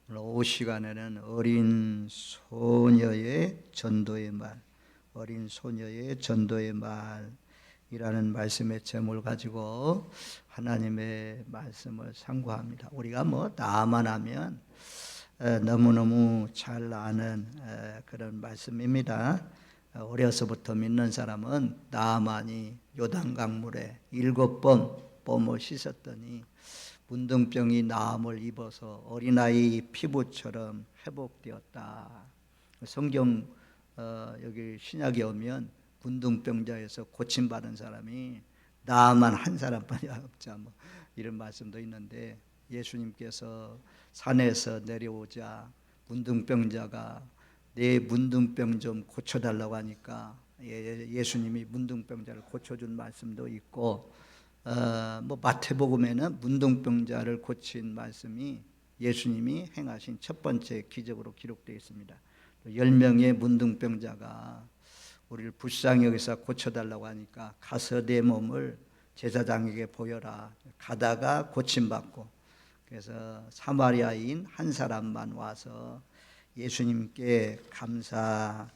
오늘 오후 시간에는 어린 소녀의 전도의 말, 어린 소녀의 전도의 말이라는 말씀의 제목을 가지고 하나님의 말씀을 상고합니다. 우리가 나만 하면 너무너무 잘 아는 그런 말씀입니다. 어려서부터 믿는 사람은 나만이 요단강물에 7번 몸을 씻었더니 문둥병이 나음을 입어서 어린아이 피부처럼 회복되었다. 성경 여기 신약에 오면 문둥병자에서 고침받은 사람이 나만 한 사람뿐이 없자 이런 말씀도 있는데, 예수님께서 산에서 내려오자 문둥병자가 내 문둥병 좀 고쳐달라고 하니까 예수님이 문둥병자를 고쳐준 말씀도 있고, 마태복음에는 문둥병자를 고친 말씀이 예수님이 행하신 첫 번째 기적으로 기록되어 있습니다. 10명의 문둥병자가 우리를 불쌍히 여기서 고쳐달라고 하니까 가서 내 몸을 제사장에게 보여라. 가다가 고침받고, 그래서 사마리아인 한 사람만 와서 예수님께 감사하며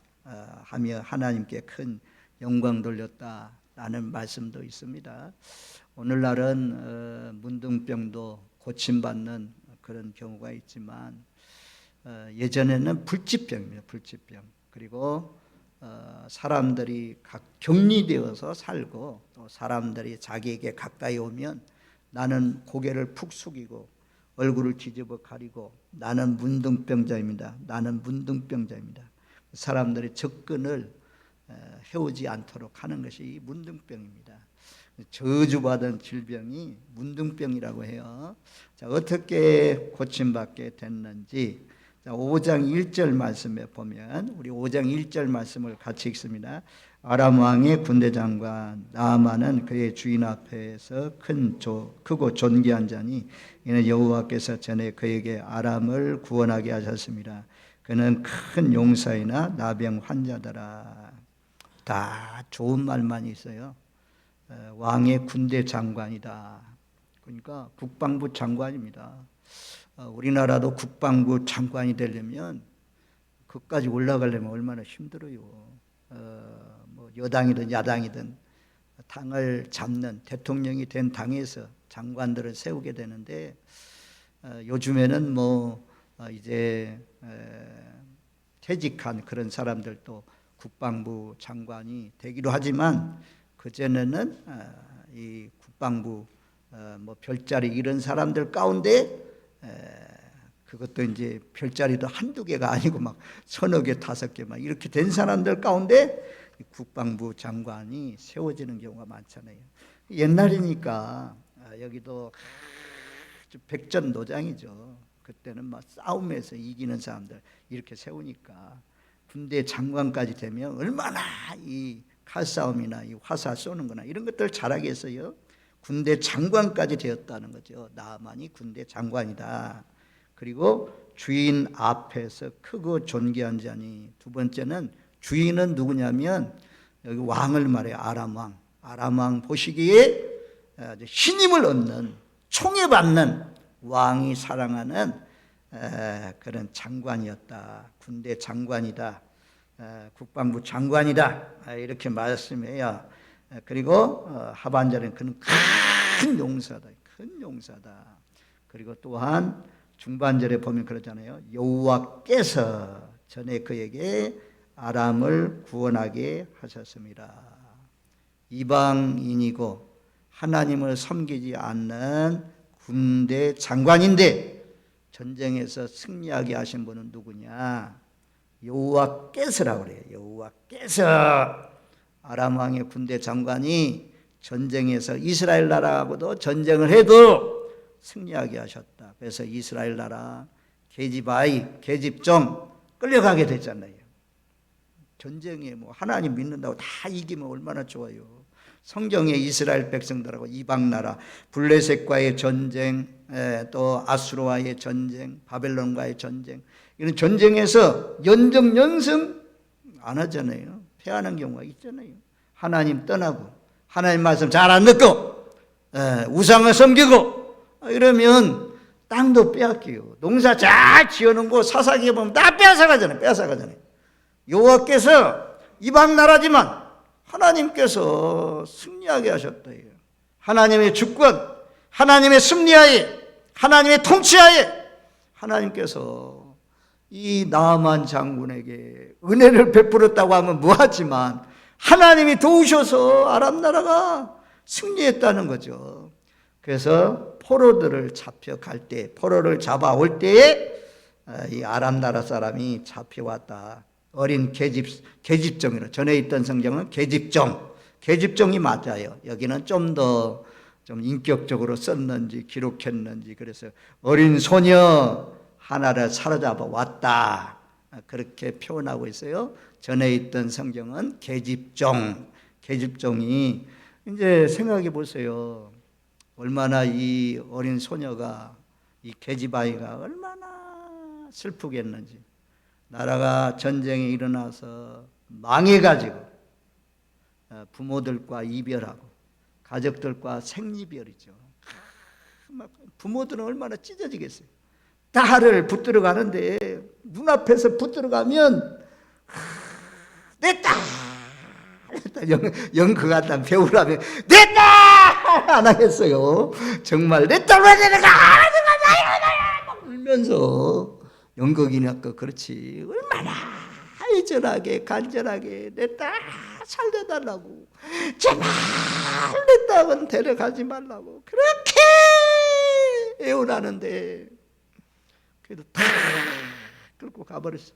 하나님께 큰 영광 돌렸다라는 말씀도 있습니다. 오늘날은 문둥병도 고침받는 그런 경우가 있지만, 예전에는 불치병입니다. 불치병. 그리고 사람들이 격리되어서 살고, 또 사람들이 자기에게 가까이 오면 나는 고개를 푹 숙이고 얼굴을 뒤집어 가리고 나는 문둥병자입니다. 나는 문둥병자입니다. 사람들이 접근을 해오지 않도록 하는 것이 이 문둥병입니다. 저주받은 질병이 문둥병이라고 해요. 자, 어떻게 고침받게 됐는지 5장 1절 말씀에 보면, 우리 5장 1절 말씀을 같이 읽습니다. 아람 왕의 군대 장관 나아만은 그의 주인 앞에서 크고 존귀한 자니 이는 여호와께서 전에 그에게 아람을 구원하게 하셨습니다. 그는 큰 용사이나 나병 환자더라. 다 좋은 말만 있어요. 왕의 군대 장관이다. 그러니까 국방부 장관입니다. 우리나라도 국방부 장관이 되려면 그까지 올라가려면 얼마나 힘들어요. 여당이든 야당이든 당을 잡는 대통령이 된 당에서 장관들을 세우게 되는데, 요즘에는 이제 퇴직한 그런 사람들도 국방부 장관이 되기도 하지만, 그전에는 이 국방부 별자리 이런 사람들 가운데 그것도 이제 별자리도 한두 개가 아니고 서너 개, 다섯 개 이렇게 된 사람들 가운데 국방부 장관이 세워지는 경우가 많잖아요. 옛날이니까 여기도 백전노장이죠. 그때는 싸움에서 이기는 사람들 이렇게 세우니까 군대 장관까지 되면 얼마나 이 칼싸움이나 이 화살 쏘는 거나 이런 것들 잘하게 했어요. 군대 장관까지 되었다는 거죠. 나만이 군대 장관이다. 그리고 주인 앞에서 크고 존귀한 자니, 두 번째는 주인은 누구냐면 여기 왕을 말해요. 아람 왕. 아람 왕 보시기에 신임을 얻는, 총애받는 왕이 사랑하는 그런 장관이었다. 군대 장관이다. 국방부 장관이다. 이렇게 말씀해요. 그리고 하반절에는 그는 큰 용사다. 큰 용사다. 그리고 또한 중반절에 보면 그러잖아요. 여호와께서 전에 그에게 아람을 구원하게 하셨습니다. 이방인이고 하나님을 섬기지 않는 군대 장관인데 전쟁에서 승리하게 하신 분은 누구냐? 여호와께서라고 그래요. 여호와께서. 아람 왕의 군대 장관이 전쟁에서 이스라엘 나라하고도 전쟁을 해도 승리하게 하셨다. 그래서 이스라엘 나라 계집종 끌려가게 됐잖아요. 전쟁에 하나님 믿는다고 다 이기면 얼마나 좋아요. 성경에 이스라엘 백성들하고 이방 나라 블레셋과의 전쟁, 또 아수르와의 전쟁, 바벨론과의 전쟁, 이런 전쟁에서 연정연승 안 하잖아요. 패하는 경우가 있잖아요. 하나님 떠나고 하나님 말씀 잘 안 듣고 우상을 섬기고 이러면 땅도 빼앗겨요. 농사 잘 지어놓은 거 사사기에 보면 다 빼앗아가잖아요. 빼앗아가잖아요. 여호와께서 이방 나라지만 하나님께서 승리하게 하셨다. 하나님의 주권, 하나님의 승리하에, 하나님의 통치하에 하나님께서 이 나아만 장군에게 은혜를 베풀었다고 하면 뭐하지만 하나님이 도우셔서 아람 나라가 승리했다는 거죠. 그래서 포로들을 잡혀갈 때, 포로를 잡아올 때에 이 아람 나라 사람이 잡혀왔다. 어린 계집종이라, 전에 있던 성경은 계집종이 맞아요. 여기는 좀 더 인격적으로 썼는지 기록했는지, 그래서 어린 소녀 하나를 사로잡아 왔다, 그렇게 표현하고 있어요. 전에 있던 성경은 계집종이. 이제 생각해 보세요. 얼마나 이 어린 소녀가, 이 계집아이가 얼마나 슬프겠는지. 나라가 전쟁이 일어나서 망해가지고 부모들과 이별하고 가족들과 생이별이죠. 부모들은 얼마나 찢어지겠어요. 딸을 붙들어 가는데 눈앞에서 붙들어 가면 내 딸! 연극 같다 배우라면 내 딸! 안 하겠어요. 정말 내 딸 왜 내려가! 막 울면서 연극이니까 그렇지. 얼마나 애절하게 간절하게 내 딸 살려달라고, 제발 내 딸은 데려가지 말라고 그렇게 애원하는데 그래도 다 끌고 가버렸어.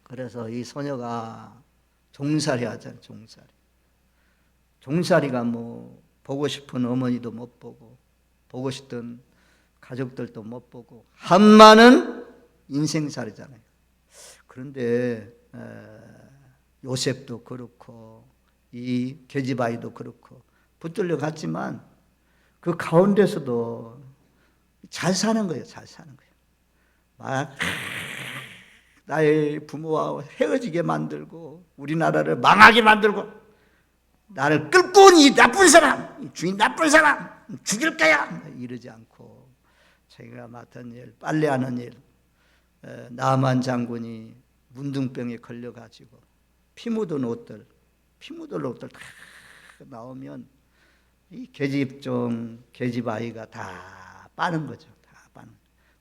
그래서 이 소녀가 종살이 하잖아. 종살이가 뭐 보고 싶은 어머니도 못 보고 보고 싶던 가족들도 못 보고 한마는 인생살이잖아요. 그런데 요셉도 그렇고 이 계집아이도 그렇고 붙들려 갔지만 그 가운데서도 잘 사는 거예요. 잘 사는 거예요. 막 나의 부모와 헤어지게 만들고 우리나라를 망하게 만들고 나를 끌고 온 이 나쁜 사람, 주인 나쁜 사람 죽일 거야 이러지 않고 자기가 맡은 일, 빨래하는 일, 나만 장군이 문둥병에 걸려가지고 피 묻은 옷들 다 나오면 이 계집 아이가 다 빠는 거죠. 다 빠는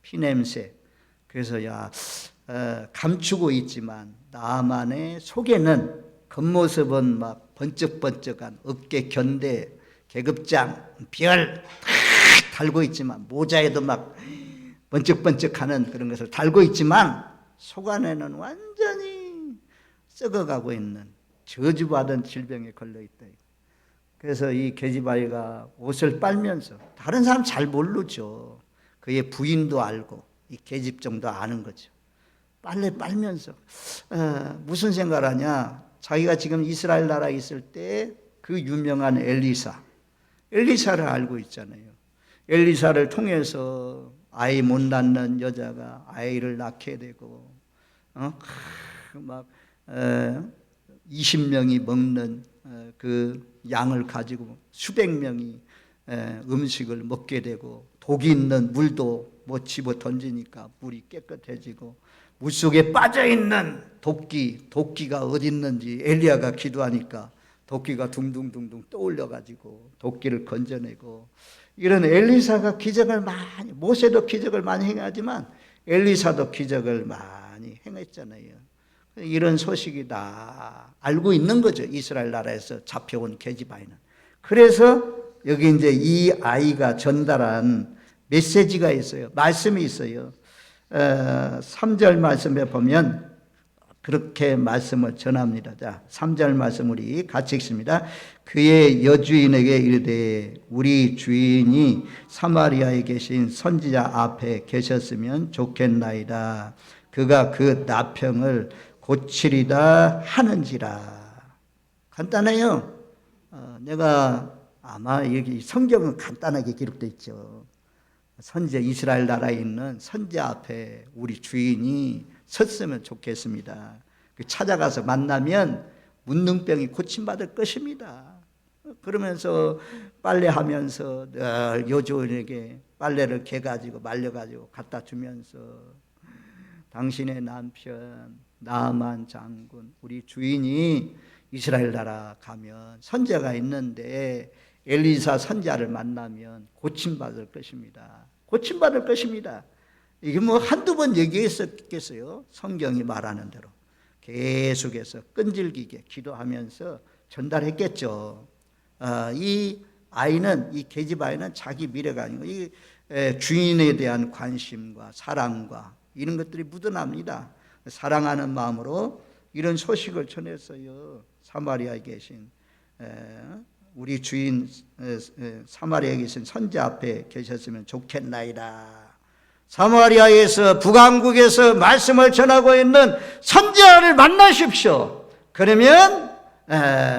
피냄새. 그래서 감추고 있지만 나만의 속에는 겉모습은 막 번쩍번쩍한 어깨 견대, 계급장, 별 다 달고 있지만 모자에도 막 번쩍번쩍하는 그런 것을 달고 있지만 속 안에는 완전히 썩어가고 있는 저주받은 질병에 걸려있다. 그래서 이 계집아이가 옷을 빨면서 다른 사람 잘 모르죠. 그의 부인도 알고 이 계집종도 아는 거죠. 빨래 빨면서 무슨 생각을 하냐. 자기가 지금 이스라엘 나라에 있을 때 그 유명한 엘리사를 알고 있잖아요. 엘리사를 통해서 아이 못 낳는 여자가 아이를 낳게 되고 막 20명이 먹는 그 양을 가지고 수백 명이 음식을 먹게 되고 독이 있는 물도 못 집어 던지니까 물이 깨끗해지고 물속에 빠져있는 도끼가 어디 있는지 엘리야가 기도하니까 도끼가 둥둥둥둥 떠올려가지고 도끼를 건져내고 이런 엘리사가 기적을 많이, 모세도 기적을 많이 행하지만 엘리사도 기적을 많이 행했잖아요. 이런 소식이 다 알고 있는 거죠. 이스라엘 나라에서 잡혀온 계집아이는. 그래서 여기 이제 이 아이가 전달한 메시지가 있어요. 말씀이 있어요. 3절 말씀에 보면 그렇게 말씀을 전합니다. 자, 3절 말씀 우리 같이 읽습니다. 그의 여주인에게 이르되 우리 주인이 사마리아에 계신 선지자 앞에 계셨으면 좋겠나이다. 그가 그 나병을 고치리다 하는지라. 간단해요. 내가 아마 여기 성경은 간단하게 기록되어 있죠. 선지자, 이스라엘 나라에 있는 선지자 앞에 우리 주인이 섰으면 좋겠습니다. 찾아가서 만나면 문둥병이 고침받을 것입니다. 그러면서 빨래하면서 늘 여주인에게 빨래를 개가지고 말려가지고 갖다 주면서 당신의 남편 나만 장군, 우리 주인이 이스라엘 나라 가면 선자가 있는데 엘리사 선자를 만나면 고침받을 것입니다. 고침받을 것입니다. 이게 뭐 한두 번 얘기했었겠어요? 성경이 말하는 대로 계속해서 끈질기게 기도하면서 전달했겠죠. 이 아이는, 이 계집 아이는 자기 미래가 아니고 이 주인에 대한 관심과 사랑과 이런 것들이 묻어납니다. 사랑하는 마음으로 이런 소식을 전했어요. 사마리아에 계신 우리 주인 사마리아에 계신 선자 앞에 계셨으면 좋겠나이다. 사마리아에서 북왕국에서 말씀을 전하고 있는 선지자를 만나십시오. 그러면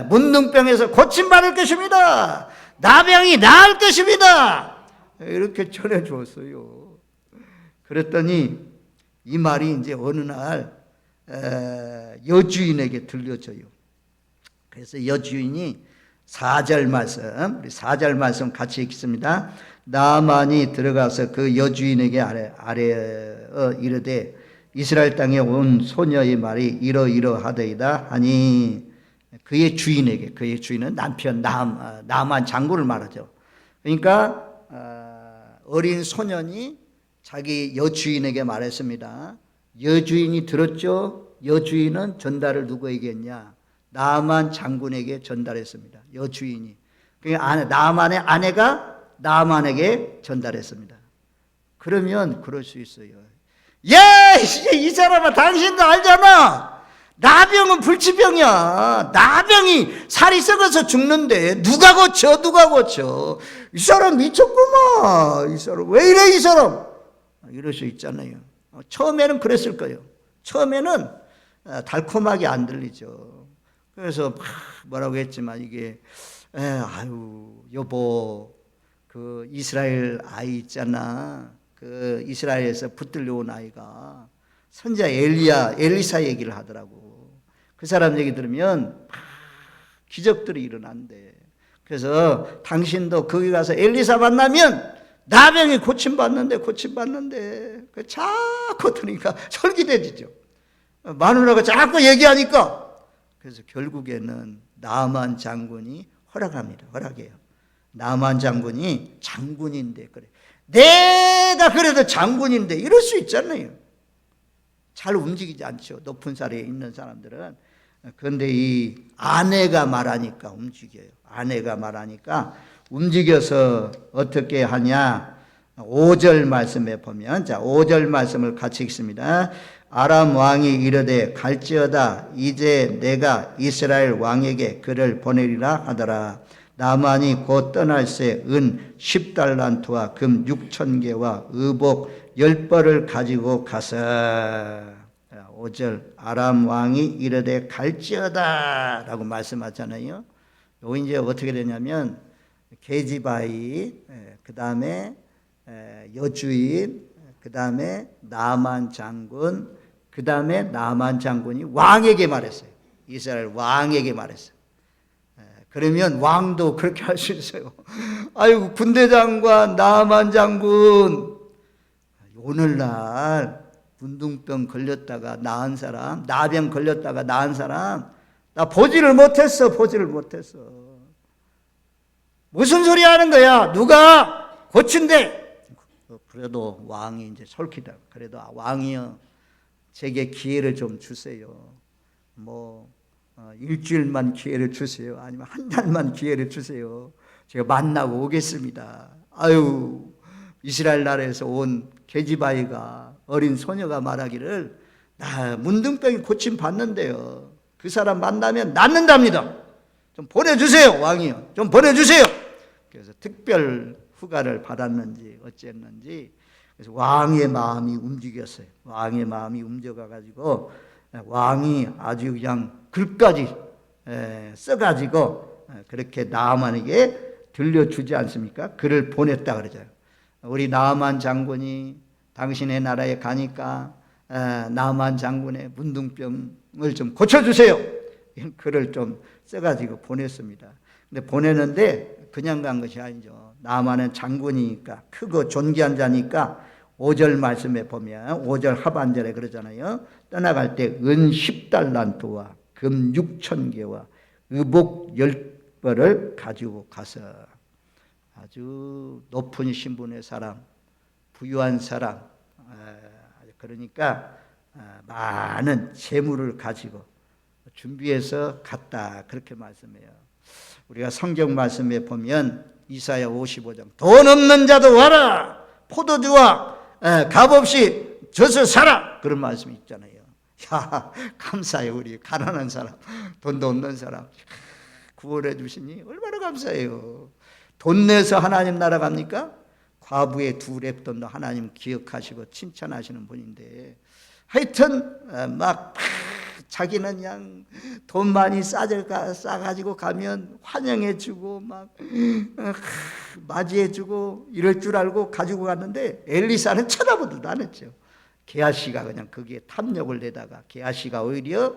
문둥병에서 고침받을 것입니다. 나병이 나을 것입니다. 이렇게 전해 주었어요. 그랬더니 이 말이 이제 어느 날 여주인에게 들려져요. 그래서 여주인이 4절 말씀, 우리 4절 말씀 같이 읽습니다. 나만이 들어가서 그 여주인에게 아뢰어 이르되 이스라엘 땅에 온 소녀의 말이 이러이러하더이다 하니, 그의 주인에게, 그의 주인은 남편 나만 장군을 말하죠. 그러니까 어린 소년이 자기 여주인에게 말했습니다. 여주인이 들었죠. 여주인은 전달을 누구에게 했냐? 나만 장군에게 전달했습니다. 여주인이. 나만의 아내가 나만에게 전달했습니다. 그러면 그럴 수 있어요. 이 사람아, 당신도 알잖아. 나병은 불치병이야. 나병이 살이 썩어서 죽는데 누가 고쳐? 이 사람 미쳤구만. 이 사람 왜 이래, 이 사람? 이럴 수 있잖아요. 처음에는 그랬을 거예요. 처음에는 달콤하게 안 들리죠. 그래서 뭐라고 했지만 이게 여보, 그 이스라엘 아이 있잖아. 그 이스라엘에서 붙들려 온 아이가 선지자 엘리사 얘기를 하더라고. 그 사람 얘기 들으면 기적들이 일어난대. 그래서 당신도 거기 가서 엘리사 만나면 나병이 고침받는데 자꾸 들으니까 솔깃해지죠. 마누라가 자꾸 얘기하니까. 그래서 결국에는 나만 장군이 허락해요. 나만 장군이 장군인데, 그래, 내가 그래도 장군인데 이럴 수 있잖아요. 잘 움직이지 않죠, 높은 자리에 있는 사람들은. 그런데 이 아내가 말하니까 움직여요. 아내가 말하니까 움직여서 어떻게 하냐. 5절 말씀에 보면, 자, 5절 말씀을 같이 읽습니다. 아람 왕이 이르되 갈지어다, 이제 내가 이스라엘 왕에게 그를 보내리라 하더라. 나만이 곧 떠날 새 은 10달란트와 금 6,000개와 의복 10벌을 가지고 가서. 5절 아람 왕이 이르되 갈지어다 라고 말씀하잖아요. 요 이제 어떻게 되냐면 게지바이, 그 다음에 여주인, 그 다음에 나만 장군, 그 다음에 나만 장군이 왕에게 말했어요. 이스라엘 왕에게 말했어요. 그러면 왕도 그렇게 할 수 있어요. 아이고, 군대장관 나만 장군, 오늘날 문둥병 걸렸다가 나은 사람, 나병 걸렸다가 나은 사람, 나 보지를 못했어. 무슨 소리 하는 거야? 누가 고친대? 그래도 왕이 이제 솔깃하고, 그래도 왕이요, 제게 기회를 좀 주세요. 일주일만 기회를 주세요. 아니면 한 달만 기회를 주세요. 제가 만나고 오겠습니다. 아유, 이스라엘 나라에서 온 게지바이가, 어린 소녀가 말하기를 나 문둥병이 고침 받는데요, 그 사람 만나면 낫는답니다. 좀 보내주세요. 왕이요, 좀 보내주세요. 그래서 특별 휴가를 받았는지 어쨌는지, 그래서 왕의 마음이 움직였어요. 왕의 마음이 움직여가지고 왕이 아주 그냥 글까지 써가지고 그렇게 나만에게 들려주지 않습니까? 그를 보냈다 그러죠. 우리 나만 장군이 당신의 나라에 가니까 나만 장군의 문둥병을 좀 고쳐주세요. 글을 좀 써가지고 보냈습니다. 근데 보내는데 그냥 간 것이 아니죠. 나만은 장군이니까, 크고 존귀한 자니까 5절 말씀에 보면 5절 하반절에 그러잖아요. 떠나갈 때 은 10달란트와 금 6,000개와 의복 10벌을 가지고 가서, 아주 높은 신분의 사람, 부유한 사람, 그러니까 많은 재물을 가지고 준비해서 갔다, 그렇게 말씀해요. 우리가 성경 말씀에 보면 이사야 55장 돈 없는 자도 와라, 포도주와 값없이 젖어 살아, 그런 말씀이 있잖아요. 야, 감사해요. 우리 가난한 사람, 돈도 없는 사람 구원해 주시니 얼마나 감사해요. 돈 내서 하나님 나라 갑니까? 과부의 2렙돈도 하나님 기억하시고 칭찬하시는 분인데, 하여튼 막 자기는 그냥 돈 많이 싸가지고 가면 환영해주고 막 맞이해주고 이럴 줄 알고 가지고 갔는데, 엘리사는 쳐다보지도 않았죠. 게하시가 그냥 거기에 탐욕을 내다가, 게하시가 오히려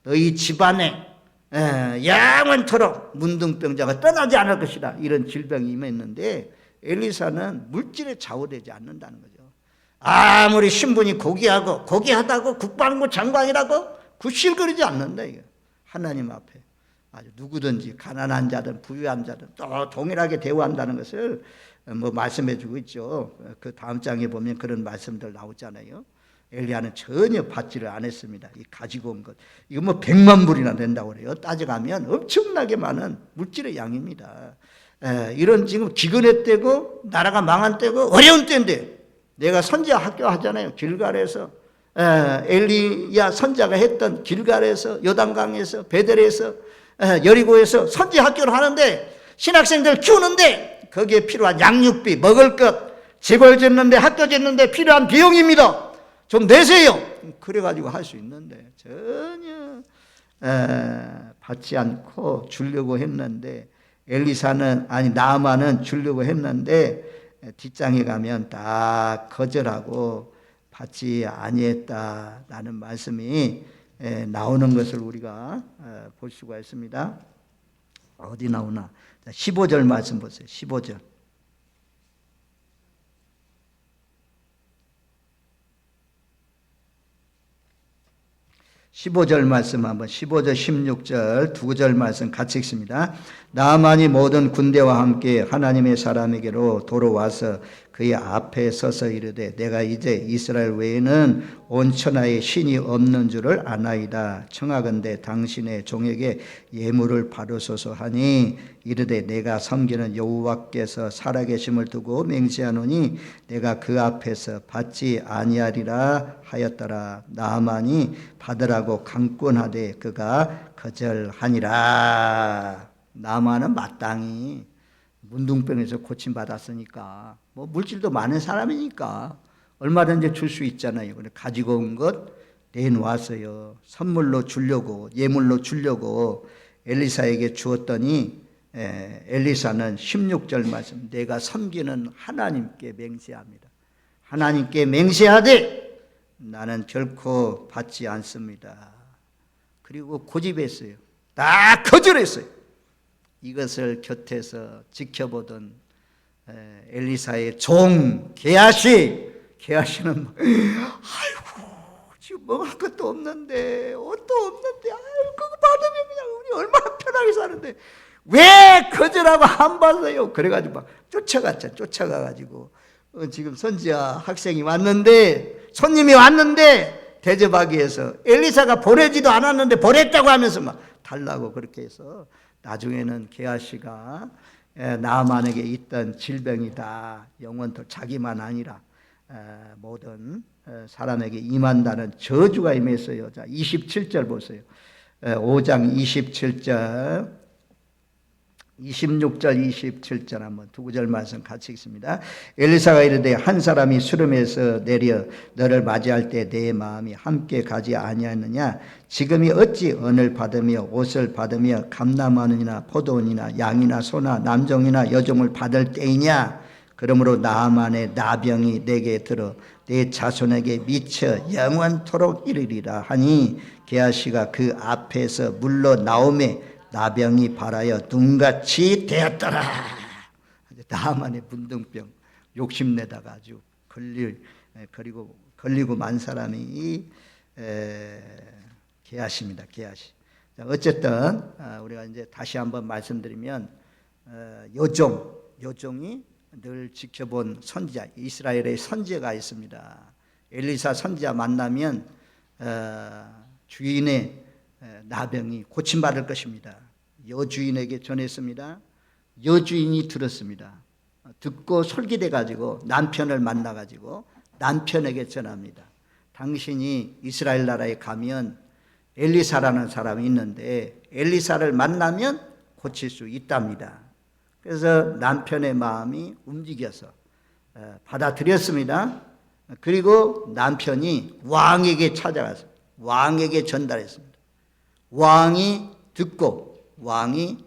너희 집안에 영원토록 문둥병자가 떠나지 않을 것이다, 이런 질병이 임했는데, 엘리사는 물질에 좌우되지 않는다는 거죠. 아무리 신분이 고귀하다고 국방부 장관이라고 굽실거리지 않는다, 이거. 하나님 앞에 아주 누구든지 가난한 자든 부유한 자든 또 동일하게 대우한다는 것을 말씀해 주고 있죠. 그 다음 장에 보면 그런 말씀들 나오잖아요. 엘리야는 전혀 받지를 않았습니다. 이 가지고 온 것, 이거 100만 불이나 된다고 그래요. 따져가면 엄청나게 많은 물질의 양입니다. 이런 지금 기근의 때고 나라가 망한 때고 어려운 때인데, 내가 선지자 학교 하잖아요. 길갈에서 엘리야 선자가 했던 길갈에서, 요단강에서, 베델에서, 여리고에서 선지 학교를 하는데, 신학생들 키우는데 거기에 필요한 양육비, 먹을 것, 집을 짓는데, 학교 짓는데 필요한 비용입니다. 좀 내세요. 그래가지고 할 수 있는데 전혀 받지 않고 주려고 했는데, 나아만은 주려고 했는데 뒷장에 가면 다 거절하고 받지 아니했다라는 말씀이 나오는 것을 우리가 볼 수가 있습니다. 어디 나오나? 15절 말씀 보세요. 15절. 15절 말씀 한번, 15절 16절 2절 말씀 같이 읽습니다. 나아만이 모든 군대와 함께 하나님의 사람에게로 돌아와서 그의 앞에 서서 이르되, 내가 이제 이스라엘 외에는 온 천하에 신이 없는 줄을 아나이다. 청하건대 당신의 종에게 예물을 바르소서 하니, 이르되 내가 섬기는 여호와께서 살아계심을 두고 맹세하노니 내가 그 앞에서 받지 아니하리라 하였더라. 나아만이 받으라고 강권하되 그가 거절하니라. 나아만은 마땅히 문둥병에서 고침받았으니까, 물질도 많은 사람이니까 얼마든지 줄 수 있잖아요. 근데 가지고 온 것 내놓았어요. 선물로 주려고, 예물로 주려고 엘리사에게 주었더니, 엘리사는 16절 말씀, 내가 섬기는 하나님께 맹세합니다. 하나님께 맹세하되 나는 결코 받지 않습니다. 그리고 고집했어요. 다 거절했어요. 이것을 곁에서 지켜보던 엘리사의 종 게하시는 아이고, 지금 먹을 것도 없는데, 옷도 없는데, 아이고, 그거 받으면 그냥 우리 얼마나 편하게 사는데 왜 거절하고 안 받아요? 그래가지고 막 쫓아가가지고 지금 선지자 학생이 왔는데, 손님이 왔는데 대접하기 위해서 엘리사가 보내지도 않았는데 보냈다고 하면서 막 달라고 그렇게 해서, 나중에는 게하시가 나아만에게 있던 질병이다, 영원토록 자기만 아니라 모든 사람에게 임한다는 저주가 임했어요. 자, 27절 보세요. 5장 27절 26절 27절 한번 2구절 말씀 같이 읽습니다. 엘리사가 이르되, 한 사람이 수름에서 내려 너를 맞이할 때 내 마음이 함께 가지 아니하느냐? 지금이 어찌 언을 받으며 옷을 받으며 감람원이나 포도원이나 양이나 소나 남종이나 여종을 받을 때이냐? 그러므로 나아만의 나병이 내게 들어 내 자손에게 미쳐 영원토록 이르리라 하니, 게하시가 그 앞에서 물러 나오매 나병이 발하여 눈같이 되었더라. 나만의 문둥병 욕심내다가 아주 걸리고 만 사람이 게하십니다. 게하시. 어쨌든 우리가 이제 다시 한번 말씀드리면 요종이 늘 지켜본 선지자, 이스라엘의 선지자가 있습니다. 엘리사 선지자 만나면 주인의 나병이 고침받을 것입니다. 여주인에게 전했습니다. 여주인이 들었습니다. 듣고 솔깃해 가지고 남편을 만나 가지고 남편에게 전합니다. 당신이 이스라엘 나라에 가면 엘리사라는 사람이 있는데 엘리사를 만나면 고칠 수 있답니다. 그래서 남편의 마음이 움직여서 받아들였습니다. 그리고 남편이 왕에게 찾아가서 왕에게 전달했습니다. 왕이 듣고 왕이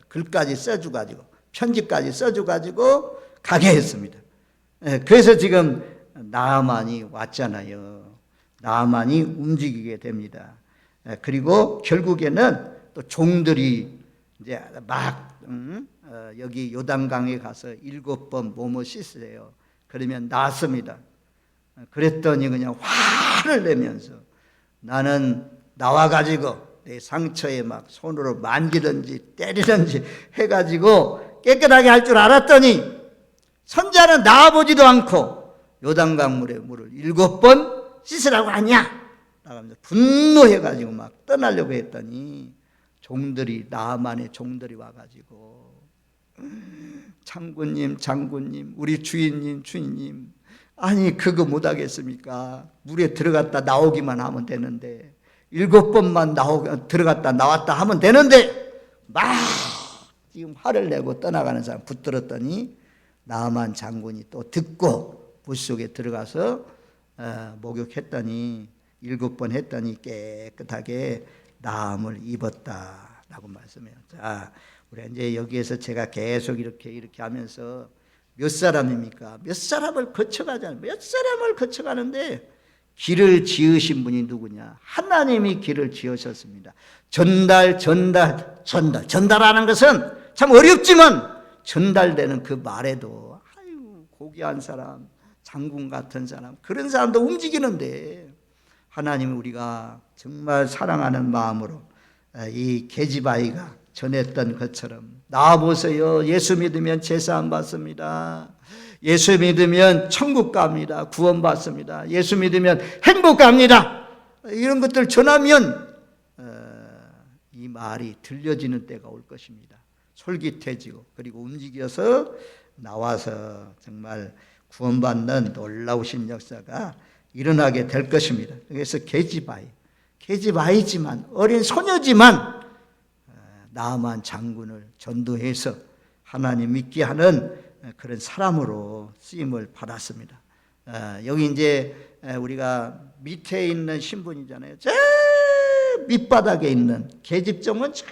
글까지 써주가지고 편지까지 써주가지고 가게 했습니다. 그래서 지금 나아만이 왔잖아요. 나아만이 움직이게 됩니다. 그리고 결국에는 또 종들이 이제 막 여기 요단강에 가서 7번 몸을 씻으래요. 그러면 나왔습니다. 그랬더니 그냥 화를 내면서 나는 나와가지고 내 상처에 막 손으로 만지든지 때리든지 해가지고 깨끗하게 할 줄 알았더니 선자는 나와보지도 않고 요단강물에 물을 7번 씻으라고 하냐? 나가면서 분노해가지고 막 떠나려고 했더니 나아만의 종들이 와가지고 장군님, 우리 주인님, 아니 그거 못하겠습니까? 물에 들어갔다 나오기만 하면 되는데 7번만 들어갔다 나왔다 하면 되는데 막 지금 화를 내고 떠나가는 사람 붙들었더니 나아만 장군이 또 듣고 물속에 들어가서 목욕했더니 7번 했더니 깨끗하게 나음을 입었다라고 말씀해요. 자, 우리 이제 여기에서 제가 계속 이렇게 하면서 몇 사람입니까? 몇 사람을 거쳐가잖아요. 몇 사람을 거쳐가는데 길을 지으신 분이 누구냐? 하나님이 길을 지으셨습니다. 전달하는 것은 참 어렵지만 전달되는 그 말에도 아유 고귀한 사람, 장군 같은 사람, 그런 사람도 움직이는데 하나님이 우리가 정말 사랑하는 마음으로 이 게지바이가 전했던 것처럼 나와보세요. 예수 믿으면 제사함 받습니다. 예수 믿으면 천국 갑니다. 구원 받습니다. 예수 믿으면 행복 갑니다. 이런 것들 전하면 이 말이 들려지는 때가 올 것입니다. 솔깃해지고 그리고 움직여서 나와서 정말 구원받는 놀라우신 역사가 일어나게 될 것입니다. 그래서 계집아이지만 어린 소녀지만 나아만 장군을 전도해서 하나님 믿게 하는 그런 사람으로 쓰임을 받았습니다. 여기 이제 우리가 밑에 있는 신분이잖아요. 저 밑바닥에 있는 계집종은 저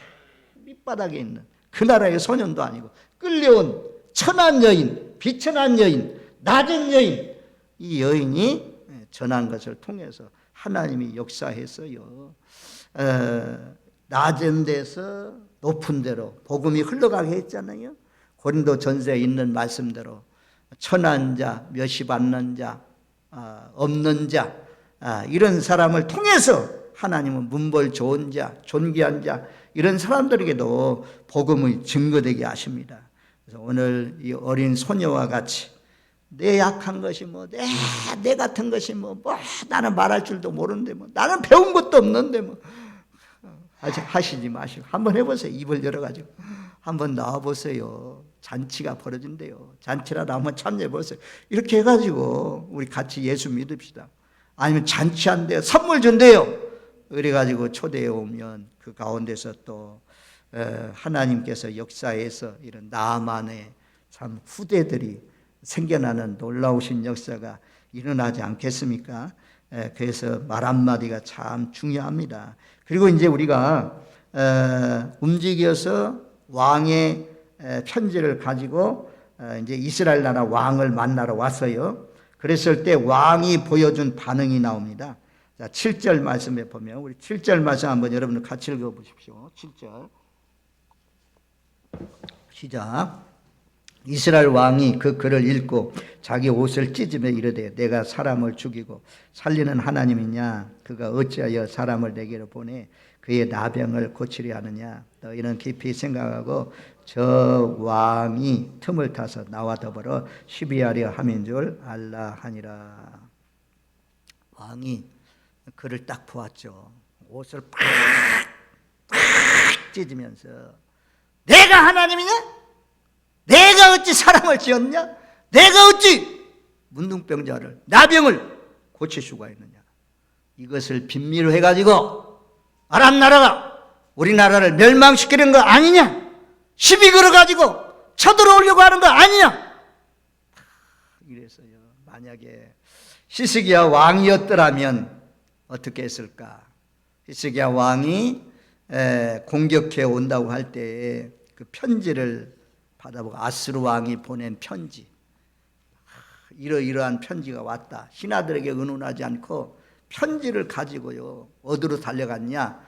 밑바닥에 있는 그 나라의 소년도 아니고 끌려온 천한 여인, 비천한 여인, 낮은 여인, 이 여인이 전한 것을 통해서 하나님이 역사했어요. 낮은 데서 높은 데로 복음이 흘러가게 했잖아요. 고린도 전서에 있는 말씀대로 천한 자, 멸시 받는 자, 없는 자, 이런 사람을 통해서 하나님은 문벌 좋은 자, 존귀한 자, 이런 사람들에게도 복음이 증거되게 하십니다. 그래서 오늘 이 어린 소녀와 같이 내 약한 것이 내 같은 것이 나는 말할 줄도 모르는데 나는 배운 것도 없는데 하시지 마시고 한번 해보세요. 입을 열어가지고 한번 나와보세요. 잔치가 벌어진대요. 잔치라도 한번 참여해보세요. 이렇게 해가지고 우리 같이 예수 믿읍시다. 아니면 잔치한대요. 선물 준대요. 그래가지고 초대해 오면 그 가운데서 또 하나님께서 역사에서 이런 나아만의 참 후대들이 생겨나는 놀라우신 역사가 일어나지 않겠습니까? 그래서 말 한마디가 참 중요합니다. 그리고 이제 우리가 움직여서 왕의 편지를 가지고 이제 이스라엘 나라 왕을 만나러 왔어요. 그랬을 때 왕이 보여준 반응이 나옵니다. 자, 7절 말씀에 보면 우리 7절 말씀 한번 여러분들 같이 읽어 보십시오. 7절 시작. 이스라엘 왕이 그 글을 읽고 자기 옷을 찢으며 이르되 내가 사람을 죽이고 살리는 하나님이냐? 그가 어찌하여 사람을 내게로 보내 그의 나병을 고치려 하느냐? 너희는 깊이 생각하고 저 왕이 틈을 타서 나와 더불어 시비하려 함인 줄 알라 하니라. 왕이 그를 딱 보았죠. 옷을 팍 찢으면서 내가 하나님이냐? 내가 어찌 사람을 지었냐? 내가 어찌 문둥병자를 나병을 고칠 수가 있느냐? 이것을 빈미로 해가지고 아람 나라가 우리나라를 멸망시키는 거 아니냐? 시비 걸어가지고 쳐들어오려고 하는 거 아니냐? 이래서요, 만약에 히스기야 왕이었더라면 어떻게 했을까? 히스기야 왕이 공격해 온다고 할 때 그 편지를 받아보고 아스루 왕이 보낸 편지, 이러이러한 편지가 왔다. 신하들에게 의논하지 않고 편지를 가지고요 어디로 달려갔냐?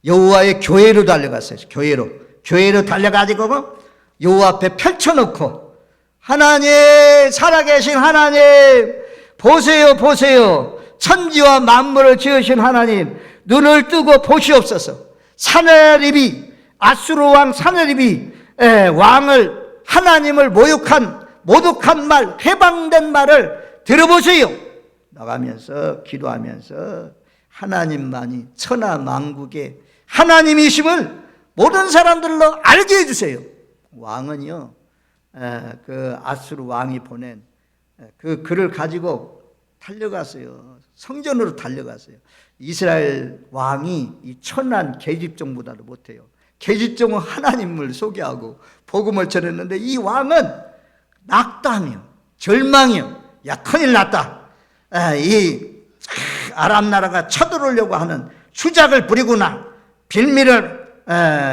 여호와의 교회로 달려갔어요. 교회로 달려가지고 여호와 앞에 펼쳐놓고 하나님, 살아계신 하나님, 보세요 보세요, 천지와 만물을 지으신 하나님, 눈을 뜨고 보시옵소서. 사네립이, 아수르 왕 사네립이 왕을, 하나님을 모독한 말, 해방된 말을 들어보세요. 나가면서 기도하면서 하나님만이 천하 만국의 하나님이심을 모든 사람들로 알게 해주세요. 왕은요, 그 아수르 왕이 보낸 그 글을 가지고 달려갔어요. 성전으로 달려갔어요. 이스라엘 왕이 이 천한 계집종보다도 못해요. 계집종은 하나님을 소개하고 복음을 전했는데 이 왕은 낙담이요, 절망이요. 야, 큰일 났다. 이 아람 나라가 쳐들어오려고 하는 수작을 부리구나. 빌미를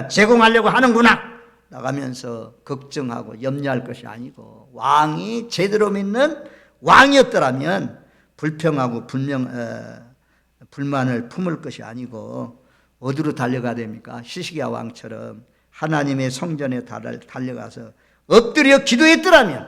제공하려고 하는구나. 나가면서 걱정하고 염려할 것이 아니고, 왕이 제대로 믿는 왕이었더라면 불평하고 불만을 품을 것이 아니고 어디로 달려가야 됩니까? 히스기야 왕처럼 하나님의 성전에 달려가서 엎드려 기도했더라면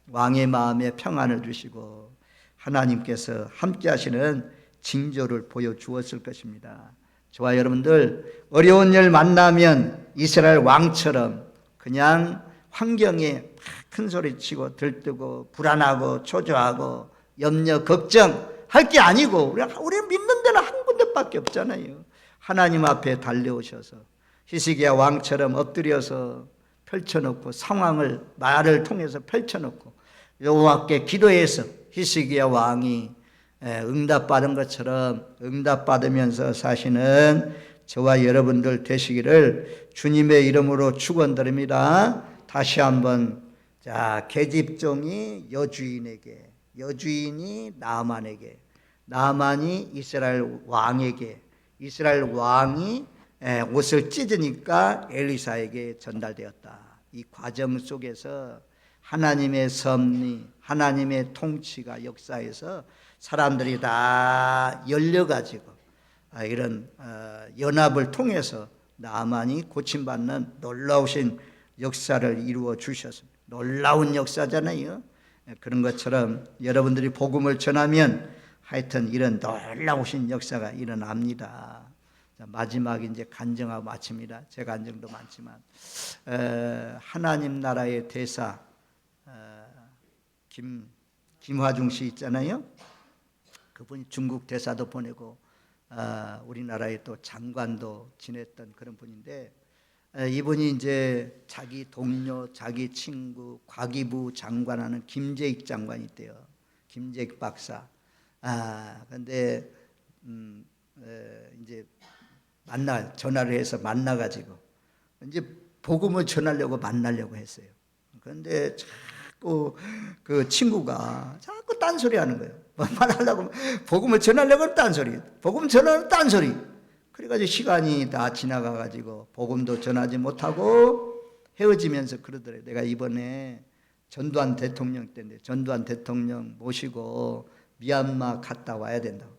왕의 마음에 평안을 주시고 하나님께서 함께 하시는 징조를 보여주었을 것입니다. 저와 여러분들, 어려운 일 만나면 이스라엘 왕처럼 그냥 환경에 큰 소리 치고 들뜨고 불안하고 초조하고 염려 걱정할 게 아니고, 우리 믿는 데는 한 군데밖에 없잖아요. 하나님 앞에 달려오셔서 히스기야 왕처럼 엎드려서 펼쳐놓고, 상황을 말을 통해서 펼쳐놓고 여호와께 기도해서 히스기야 왕이 응답받은 것처럼 응답받으면서 사시는 저와 여러분들 되시기를 주님의 이름으로 축원드립니다. 다시 한번, 자, 계집종이 여주인에게, 여주인이 나아만에게, 나아만이 이스라엘 왕에게, 이스라엘 왕이 옷을 찢으니까 엘리사에게 전달되었다. 이 과정 속에서 하나님의 섭리, 하나님의 통치가 역사에서 사람들이 다 열려가지고 이런 연합을 통해서 나아만이 고침받는 놀라우신 역사를 이루어 주셨습니다. 놀라운 역사잖아요. 그런 것처럼 여러분들이 복음을 전하면 하여튼 이런 놀라우신 역사가 일어납니다. 자, 마지막 이제 간증하고 마칩니다. 제 간증도 많지만 하나님 나라의 대사 김화중 씨 있잖아요. 그분이 중국 대사도 보내고 우리나라의 또 장관도 지냈던 그런 분인데, 이분이 이제 자기 동료, 자기 친구, 과기부 장관하는 김재익 장관이 있대요. 김재익 박사. 근데 이제 전화를 해서 만나가지고 이제 복음을 전하려고 만나려고 했어요. 그런데 자꾸 그 친구가 자꾸 딴소리 하는 거예요. 말하려고, 복음을 전하려고 딴소리, 복음 전하는 딴소리. 그래가지고 시간이 다 지나가가지고 복음도 전하지 못하고 헤어지면서 그러더래요. 내가 이번에 전두환 대통령 때인데 전두환 대통령 모시고 미얀마 갔다 와야 된다고.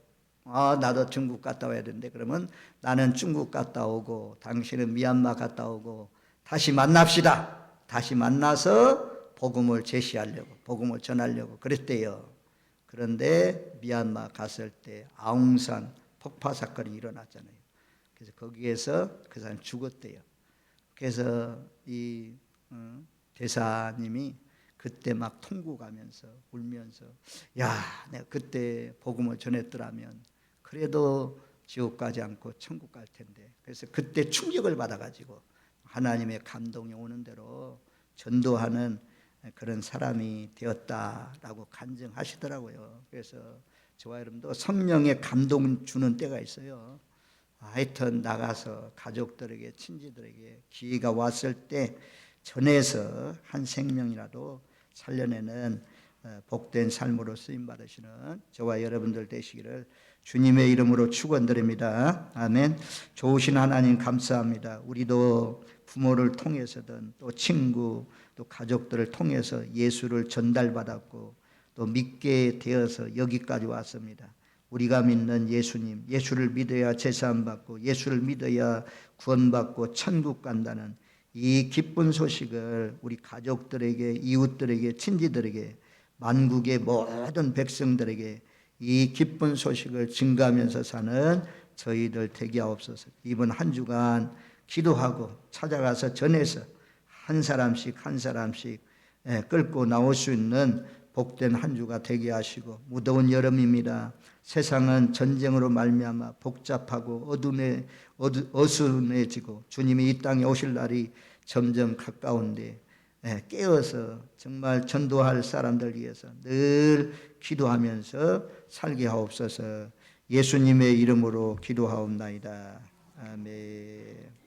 나도 중국 갔다 와야 되는데, 그러면 나는 중국 갔다 오고 당신은 미얀마 갔다 오고 다시 만납시다. 다시 만나서 복음을 제시하려고, 복음을 전하려고 그랬대요. 그런데 미얀마 갔을 때 아웅산 폭파 사건이 일어났잖아요. 그래서 거기에서 그 사람이 죽었대요. 그래서 이 대사님이 그때 막 통곡하면서 울면서, 야, 내가 그때 복음을 전했더라면 그래도 지옥 가지 않고 천국 갈 텐데. 그래서 그때 충격을 받아가지고 하나님의 감동이 오는 대로 전도하는 그런 사람이 되었다라고 간증하시더라고요. 그래서 저와 여러분도 성령의 감동 주는 때가 있어요. 하여튼 나가서 가족들에게, 친지들에게 기회가 왔을 때 전해서 한 생명이라도 살려내는 복된 삶으로 쓰임받으시는 저와 여러분들 되시기를 주님의 이름으로 축원드립니다. 아멘. 좋으신 하나님 감사합니다. 우리도 부모를 통해서든 또 친구 또 가족들을 통해서 예수를 전달받았고 또 믿게 되어서 여기까지 왔습니다. 우리가 믿는 예수님, 예수를 믿어야 제사함받고 예수를 믿어야 구원받고 천국 간다는 이 기쁜 소식을 우리 가족들에게, 이웃들에게, 친지들에게, 만국의 모든 백성들에게 이 기쁜 소식을 증가하면서 사는 저희들 되게 하옵소서. 이번 한 주간 기도하고 찾아가서 전해서 한 사람씩 한 사람씩 끌고 나올 수 있는 복된 한 주가 되게 하시고, 무더운 여름입니다. 세상은 전쟁으로 말미암아 복잡하고 어두워지고 주님이 이 땅에 오실 날이 점점 가까운데 깨어서 정말 전도할 사람들 위해서 늘 기도하면서 살게 하옵소서. 예수님의 이름으로 기도하옵나이다. 아멘.